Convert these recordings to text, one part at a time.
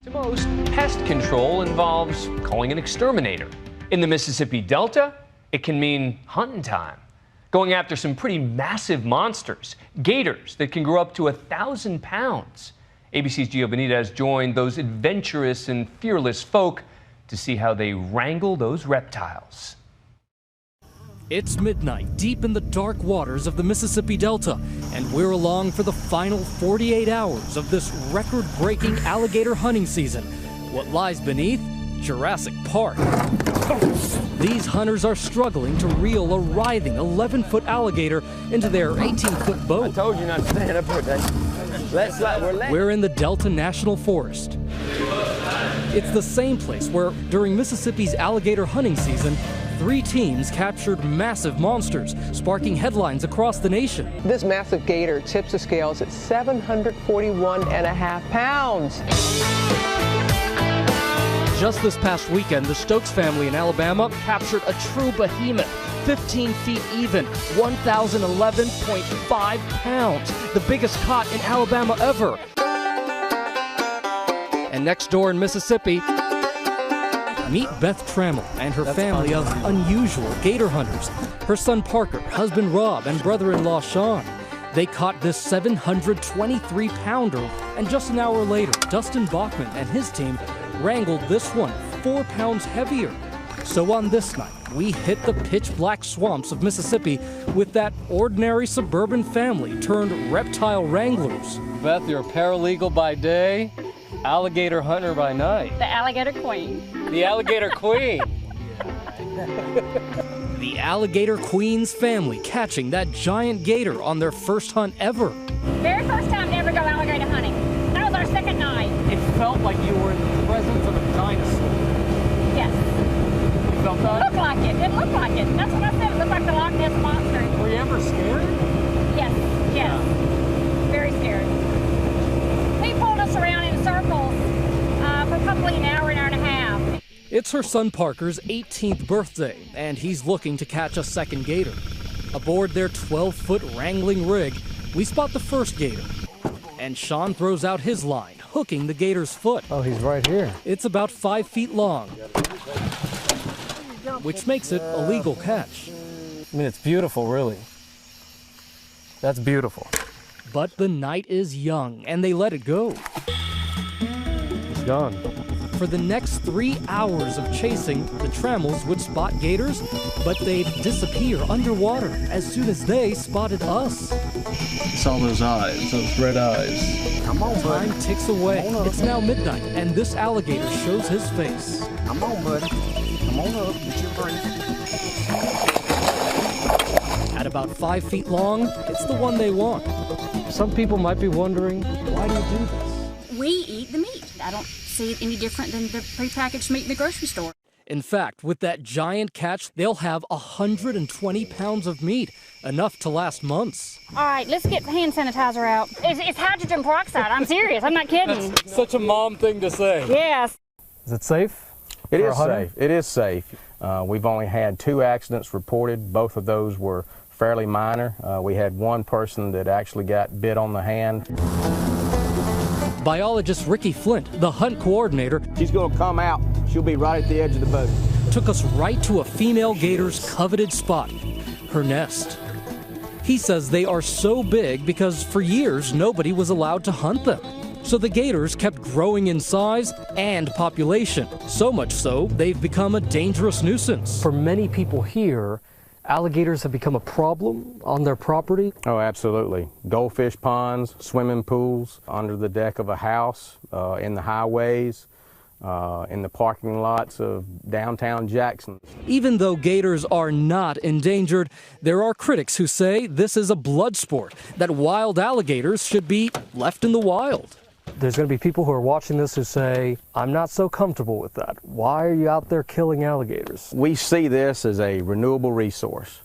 To most, pest control involves calling an exterminator. In the Mississippi Delta, it can mean hunting time. Going after some pretty massive monsters, gators that can grow up to 1,000 pounds. ABC's Gio Benitez joined those adventurous and fearless folk to see how they wrangle those reptiles. It's midnight, deep in the dark waters of the Mississippi Delta, and we're along for the final 48 hours of this record-breaking alligator hunting season. What lies beneath? Jurassic Park. These hunters are struggling to reel a writhing 11-foot alligator into their 18-foot boat. I told you not to stand up for that. We're in the Delta National Forest. It's the same place where, during Mississippi's alligator hunting season, 3 teams captured massive monsters, sparking headlines across the nation. This massive gator tips the scales at 741.5 pounds. Just this past weekend, the Stokes family in Alabama captured a true behemoth, 15 feet even, 1,011.5 pounds, the biggest caught in Alabama ever. And next door in Mississippi, meet Beth Trammell and her family of unusual gator hunters. Her son Parker, husband Rob, and brother-in-law Sean. They caught this 723-pounder, and just an hour later, Dustin Bachman and his team wrangled this one 4 pounds heavier. So on this night, we hit the pitch-black swamps of Mississippi with that ordinary suburban family turned reptile wranglers. Beth, you're a paralegal by day, alligator hunter by night. The alligator queen. The alligator queen. The Alligator Queen's family catching that giant gator on their first hunt ever. Very first time to ever go alligator hunting. That was our second night. It felt like you were in the presence of a dinosaur. Yes. You felt It that? looked like it. It looked like it. That's what I said. It looked like the Loch Ness Monster. Were you ever scared? Yes. Yes. Very scared. He pulled us around in circles for probably an hour and a half. It's her son Parker's 18th birthday, and he's looking to catch a second gator. Aboard their 12-foot wrangling rig, we spot the first gator. And Sean throws out his line, hooking the gator's foot. Oh, he's right here. It's about 5 feet long, which makes it a legal catch. I mean, it's beautiful, really. That's beautiful. But the night is young, and they let it go. He's gone. For the next 3 hours of chasing, the Trammells would spot gators, but they'd disappear underwater as soon as they spotted us. It's all those eyes, those red eyes. Come on, buddy. Time ticks away. It's now midnight, and this alligator shows his face. Come on, buddy. Come on up. Get your breath. At about 5 feet long, it's the one they want. Some people might be wondering, why do you do this? We eat the meat. I don't see it any different than the prepackaged meat in the grocery store. In fact, with that giant catch, they'll have 120 pounds of meat, enough to last months. All right, let's get the hand sanitizer out. It's hydrogen peroxide. I'm serious. I'm not kidding. Such a mom thing to say. Yes. Is it safe? It is safe. It is safe. We've only had 2 accidents reported. Both of those were fairly minor. We had one person that actually got bit on the hand. Biologist Ricky Flint, the hunt coordinator, She's going to come out. She'll be right at the edge of the boat. took us right to a female gator's coveted spot, her nest. He says they are so big because for years nobody was allowed to hunt them. So the gators kept growing in size and population, so much so they've become a dangerous nuisance. For many people here, alligators have become a problem on their property. Oh, absolutely. Goldfish ponds, swimming pools, under the deck of a house, in the highways, in the parking lots of downtown Jackson. Even though gators are not endangered, there are critics who say this is a blood sport, that wild alligators should be left in the wild. There's going to be people who are watching this who say, I'm not so comfortable with that. Why are you out there killing alligators? We see this as a renewable resource.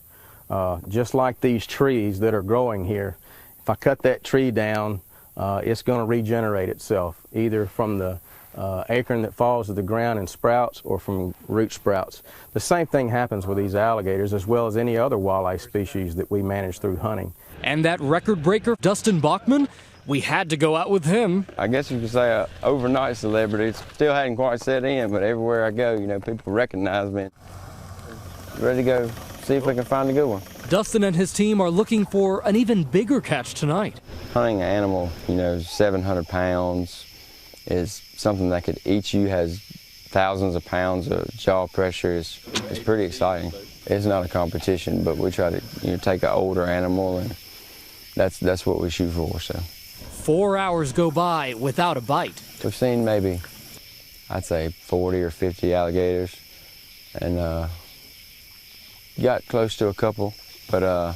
Just like these trees that are growing here, if I cut that tree down, it's going to regenerate itself, either from the acorn that falls to the ground and sprouts or from root sprouts. The same thing happens with these alligators as well as any other walleye species that we manage through hunting. And that record breaker, Dustin Bachman, we had to go out with him. I guess you could say an overnight celebrity. It still hadn't quite set in, but everywhere I go, you know, people recognize me. Ready to go see if we can find a good one. Dustin and his team are looking for an even bigger catch tonight. Hunting an animal, you know, 700 pounds is something that could eat you, has thousands of pounds of jaw pressure. It's pretty exciting. It's not a competition, but we try to, you know, take an older animal, and that's what we shoot for. So 4 hours go by without a bite. we've seen maybe, I'd say 40 or 50 alligators, and got close to a couple, but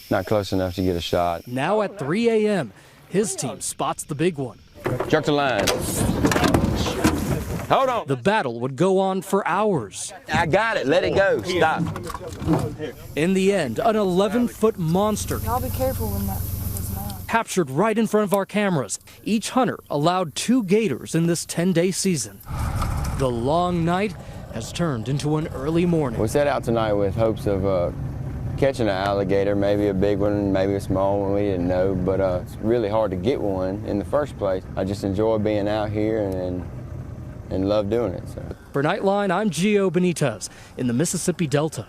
not close enough to get a shot. Now at 3 a.m., his team spots the big one. Jerk the line. Hold on. The battle would go on for hours. I got it. Let it go. Stop. In the end, an 11-foot monster. I'll be careful when that is not. Captured right in front of our cameras. Each hunter allowed 2 gators in this 10-day season. The long night has turned into an early morning. We set out tonight with hopes of catching an alligator, maybe a big one, maybe a small one, we didn't know, but it's really hard to get one in the first place. I just enjoy being out here and love doing it. So. For Nightline, I'm Gio Benitez in the Mississippi Delta.